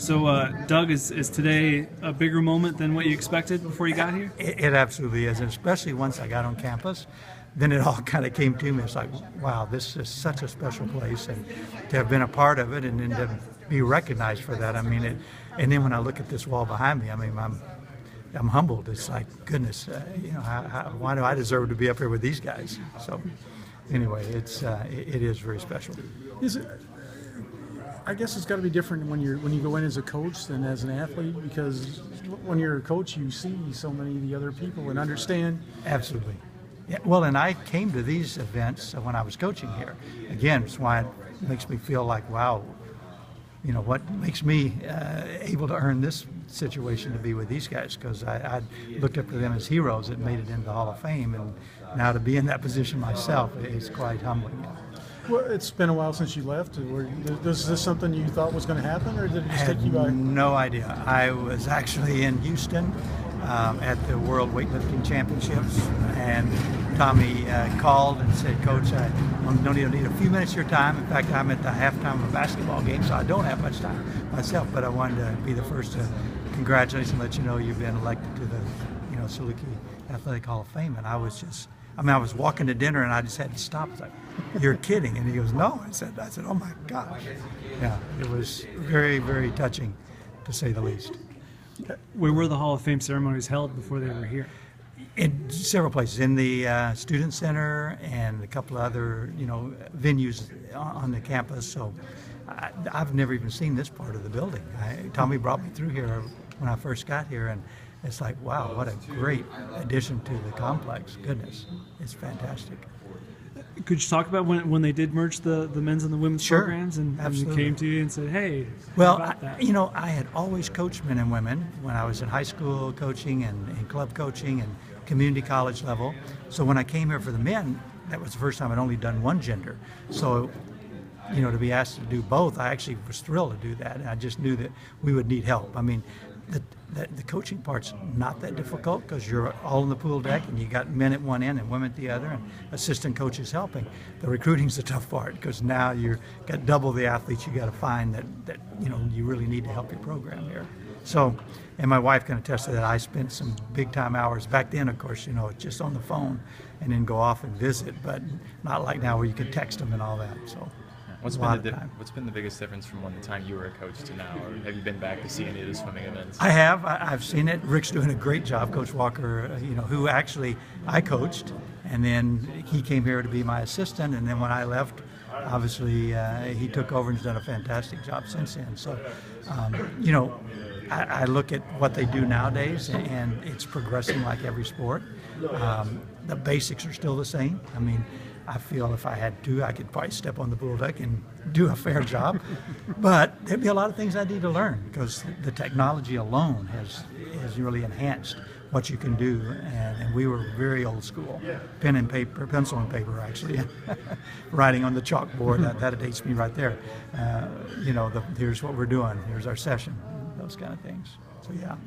So, Doug, is today a bigger moment than what you expected before you got here? It absolutely is, and especially once I got on campus, then it all kind of came to me. It's like, wow, this is such a special place, and to have been a part of it and then to be recognized for that. I mean, and then when I look at this wall behind me, I mean, I'm humbled. It's like, goodness, why do I deserve to be up here with these guys? So, anyway, it is very special. Is it? I guess it's got to be different when you go in as a coach than as an athlete, because when you're a coach, you see so many of the other people and understand. Absolutely. Yeah, well, and I came to these events when I was coaching here. Again, it's why it makes me feel like, wow, what makes me able to earn this situation to be with these guys, because I looked up to them as heroes that made it into the Hall of Fame, and now to be in that position myself is quite humbling. Well, it's been a while since you left. Is this something you thought was going to happen, or did it just take you by? No idea. I was actually in Houston at the World Weightlifting Championships, and Tommy called and said, "Coach, I need a few minutes of your time. In fact, I'm at the halftime of a basketball game, so I don't have much time myself, but I wanted to be the first to congratulate you and let you know you've been elected to the SIU Athletic Hall of Fame." And I was walking to dinner, and I just had to stop. I was like, "You're kidding?" And he goes, "No." I said, "Oh my gosh." Yeah, it was very, very touching, to say the least. Where were the Hall of Fame ceremonies held before they were here? In several places, in the Student Center and a couple of other, venues on the campus. So I've never even seen this part of the building. Tommy brought me through here when I first got here, and it's like, wow, what a great addition to the complex. Goodness, it's fantastic. Could you talk about when they did merge the men's and the women's Sure, programs and came to you and said, hey, well, how about that? I had always coached men and women when I was in high school coaching and club coaching and community college level. So when I came here for the men, that was the first time I'd only done one gender. So, to be asked to do both, I actually was thrilled to do that. And I just knew that we would need help. I mean, the coaching part's not that difficult, because you're all in the pool deck and you got men at one end and women at the other and assistant coaches helping. The recruiting's the tough part, because now you've got double the athletes you got to find that you really need to help your program here. So, and my wife can attest to that. I spent some big time hours back then, of course, just on the phone and then go off and visit, but not like now where you can text them and all that. So. What's been the biggest difference from the time you were a coach to now, or have you been back to see any of the swimming events? I have. I've seen it. Rick's doing a great job. Coach Walker, who actually I coached, and then he came here to be my assistant, and then when I left, obviously he took over and has done a fantastic job since then. So, I look at what they do nowadays, and it's progressing like every sport. The basics are still the same. I mean, I feel if I had to, I could probably step on the pool deck and do a fair job. But there'd be a lot of things I need to learn, because the technology alone has really enhanced what you can do. And we were very old school, pencil and paper, actually, writing on the chalkboard. That dates me right there. Here's what we're doing. Here's our session. Those kind of things. So yeah.